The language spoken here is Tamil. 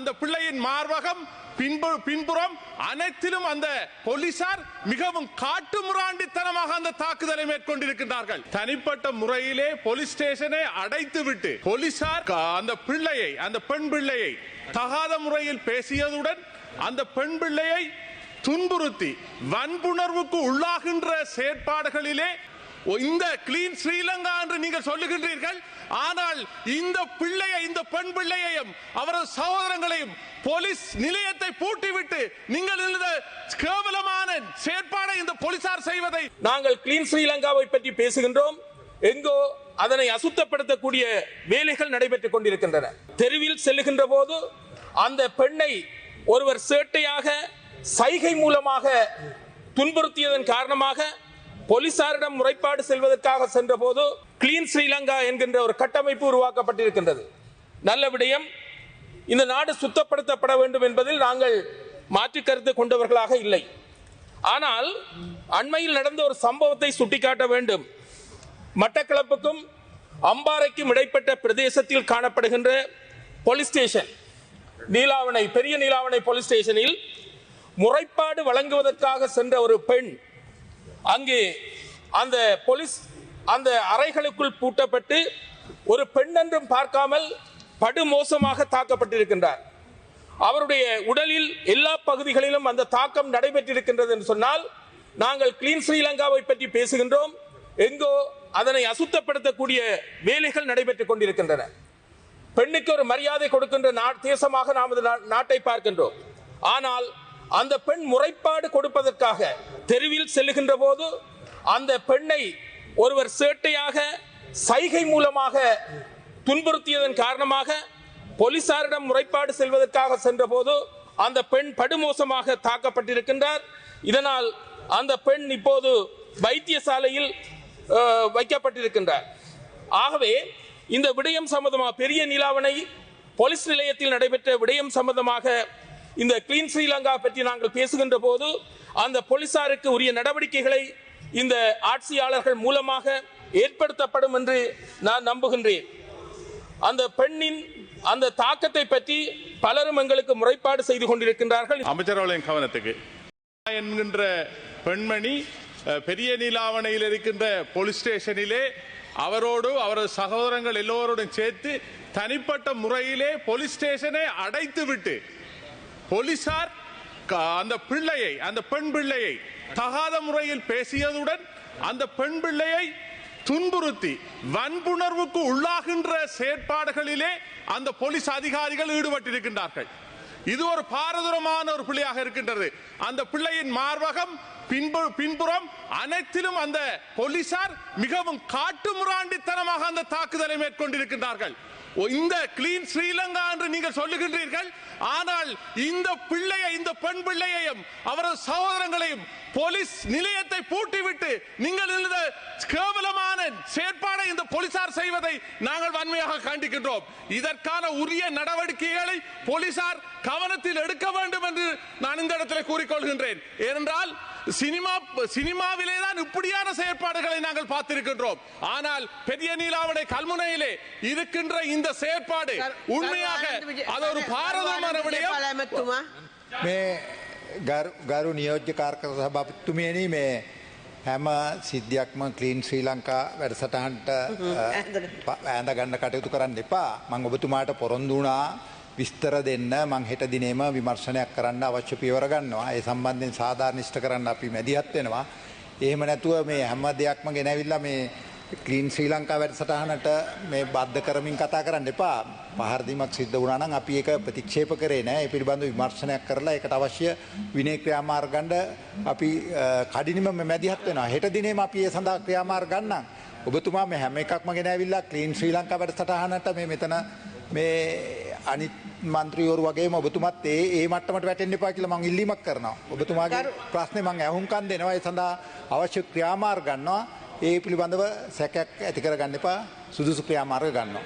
அந்த பிள்ளையின் மார்பகம் பின்புறம் அனைத்திலும் அந்த போலீசார் மிகவும் காட்டுமிராண்டித்தனமாக அந்த தாக்குதலை மேற்கொண்டிருக்கிறார்கள். தனிப்பட்ட முறையிலே போலீஸ் ஸ்டேஷனை அடைத்துவிட்டு போலீசார் அந்த பிள்ளையை, அந்த பெண் பிள்ளையை தகாத முறையில் பேசியதுடன் அந்த பெண் பிள்ளையை துன்புறுத்தி வன்புணர்வுக்கு உள்ளாகின்ற செயற்பாடுகளிலே இந்த கிளீன் ஸ்ரீலங்கா என்று நீங்கள் சொல்லுகின்றீர்கள். ஆனால் இந்த பிள்ளையை, இந்த பெண் பிள்ளையையும் அவரது சகோதரங்களையும் போலீஸ் நிலையத்தை பூட்டிவிட்டு நீங்கள் இந்த கேவலமான செயற்பாடை இந்த போலீசார் செய்வதை நாங்கள் கிளீன் ஸ்ரீலங்காவை பற்றி பேசுகின்றோம். எங்கோ அதனை அசுத்தப்படுத்தக்கூடிய வேலைகள் நடைபெற்றுக் கொண்டிருக்கின்றன. தெருவில் செல்லுகின்ற போது அந்த பெண்ணை ஒருவர் சேட்டையாக சைகை மூலமாக துன்புறுத்தியதன் காரணமாக போலீசாரிடம் முறைப்பாடு செல்வதற்காக சென்ற போது கிளீன் ஸ்ரீலங்கா என்கின்ற ஒரு கட்டமைப்பு உருவாக்கப்பட்டிருக்கின்றது. நல்ல விடயம். இந்த நாடு சுத்தப்படுத்தப்பட வேண்டும் என்பதில் நாங்கள் மாற்று கருத்து கொண்டவர்களாக இல்லை. ஆனால் அண்மையில் நடந்த ஒரு சம்பவத்தை சுட்டிக்காட்ட வேண்டும். மட்டக்களப்புக்கும் அம்பாறைக்கும் இடைப்பட்ட பிரதேசத்தில் காணப்படுகின்ற போலீஸ் ஸ்டேஷன் நீலாவணை, பெரிய நீலாவணை போலீஸ் ஸ்டேஷனில் முறைப்பாடு வழங்குவதற்காக சென்ற ஒரு பெண் அங்கே அந்த போலீஸ் அந்த அறைகளுக்குள் பூட்டப்பட்டு ஒரு பெண் என்றும் பார்க்காமல் படுமோசமாக தாக்கப்பட்டிருக்கின்றார். அவருடைய உடலில் எல்லா பகுதிகளிலும் அந்த தாக்கம் நடைபெற்றிருக்கின்றது என்று சொன்னால் நாங்கள் கிளீன் ஸ்ரீலங்காவை பற்றி பேசுகின்றோம். எங்கோ அதனை அசுத்தப்படுத்தக்கூடிய வேலைகள் நடைபெற்றுக் கொண்டிருக்கின்றன. பெண்ணுக்கு ஒரு மரியாதை கொடுக்கின்ற தேசமாக நமது நாட்டை பார்க்கின்றோம். ஆனால் அந்த பெண் முறைப்பாடு கொடுப்பதற்காக தெருவில் செல்லுகின்ற போது அந்த பெண்ணை ஒருவர் சேட்டையாக சைகை மூலமாக துன்புறுத்தியதன் காரணமாக போலீசாரிடம் முறைப்பாடு செல்வதற்காக சென்ற போது அந்த பெண் படுமோசமாக தாக்கப்பட்டிருக்கின்றார். இதனால் அந்த பெண் இப்போது வைத்தியசாலையில் வைக்கப்பட்டிருக்கின்றார். ஆகவே இந்த விடயம் சம்பந்தமாக பெரிய நீலாவணை போலீஸ் நிலையத்தில் நடைபெற்ற விடயம் சம்பந்தமாக இந்த கிளீன் ஸ்ரீலங்கா பற்றி நாங்கள் பேசுகின்ற போது அந்த போலீசாருக்கு உரிய நடவடிக்கைகளை இந்த ஆட்சியாளர்கள் மூலமாக ஏற்படுத்தப்படும் என்று நான் நம்புகின்றேன். அந்த பெண்ணின் அந்த தாக்கத்தை பற்றி பலரும் எங்களுக்கு முறைப்பாடு செய்து கொண்டிருக்கின்றார்கள். அமைச்சரவர்களின் கவனத்துக்கு என்கின்ற பெண்மணி பெரிய நீலாவணையில் இருக்கின்ற போலீஸ் ஸ்டேஷனிலே அவரோடு அவரது சகோதரங்கள் எல்லோரோடும் சேர்த்து தனிப்பட்ட முறையிலே போலீஸ் ஸ்டேஷனை அடைத்துவிட்டு போலீசார் அந்த பிள்ளையை, அந்த பெண் பிள்ளையை தகாத முறையில் பேசியதுடன் அந்த பெண் பிள்ளையை துன்புறுத்தி வன்புணர்வுக்கு உள்ளாகின்ற செயற்பாடுகளிலே அந்த போலீஸ் அதிகாரிகள் ஈடுபட்டிருக்கின்றார்கள். இது ஒரு பாரதூரமான ஒரு பிள்ளையாக இருக்கின்றது. அந்த பிள்ளையின் மார்பகம் பின்புறம் அனைத்திலும் அந்த போலீசார் மிகவும் காட்டுமிராண்டித்தனமாக அந்த தாக்குதலை மேற்கொண்டிருக்கின்றார்கள். இந்த கிளீன் ஸ்ரீலங்கா என்று நீங்கள் சொல்லுகின்றீர்கள். ஆனால் இந்த பிள்ளையை, இந்த பெண் பிள்ளையையும் அவரது சகோதரங்களையும் போலீஸ் நிலையத்தை பூட்டிவிட்டு நீங்கள் இந்த கேவலமான செயற்பாடை இந்த போலீசார் செய்வதை நாங்கள் வன்மையாக கண்டிக்கின்றோம். இதற்கான உரிய நடவடிக்கைகளை போலீசார் கவனத்தில் எடுக்க வேண்டும் என்று நான் இந்த இடத்தில் கூறிக்கொள்கின்றேன். ஏனென்றால் சினிமாவிலே தான் இப்படியான செயற்பாடுகளை நாங்கள் பார்த்திருக்கின்றோம். ஆனால் பெரிய நீலாவணை கல்முனையிலே இருக்கின்ற இந்த செயற்பாடு உண்மையாக அது ஒரு பாரதமான விடயம். ගරු නියෝජ්‍ය කාර්ක සභාපතිතුමියනි, මේ හැම සිද්ධියක්ම ක්ලීන් ශ්‍රී ලංකා වැඩසටහනට ඈඳ ගන්න කටයුතු කරන්න එපා. මම ඔබතුමාට පොරොන්දු වුණා විස්තර දෙන්න. මම හෙට දිනේම විමර්ශනයක් කරන්න අවශ්‍ය පියවර ගන්නවා. ඒ සම්බන්ධයෙන් සාධාරණීෂ්ඨ කරන්න අපි මැදිහත් වෙනවා. එහෙම නැතුව මේ හැම දෙයක්ම ගෙනවිල්ලා මේ ක්ලීන් ශ්‍රී ලංකා වැඩසටහනට මේ බද්ධ කරමින් කතා කරන්න එපා. පහර දීමක් සිද්ධ වුණා නම් අපි ඒක ප්‍රතික්ෂේප කරේ නැහැ. ඒ පිළිබඳව විමර්ශනයක් කරලා ඒකට අවශ්‍ය විනය ක්‍රියාමාර්ග ගන්න අපි කඩිනම මැදිහත් වෙනවා. හෙට දිනේම අපි ඒ සඳහා ක්‍රියාමාර්ග ගන්නම්. ඔබතුමා මේ හැම එකක්ම ගෙනවිල්ලා ක්ලීන් ශ්‍රී ලංකා වැඩසටහනට මේ මෙතන මේ අනිත් මන්ත්‍රීවරු වගේම ඔබතුමාත් ඒ මට්ටමට වැටෙන්න එපා කියලා මම ඉල්ලීමක් කරනවා. ඔබතුමාගේ ප්‍රශ්නේ මම අහුම්කම් දෙනවා. ඒ සඳහා අවශ්‍ය ක්‍රියාමාර්ග ගන්නවා. ඒ පිළිබඳව සැකයක් ඇති කර ගන්න එපා. සුදුසු ක්‍රියාමාර්ග ගන්නවා.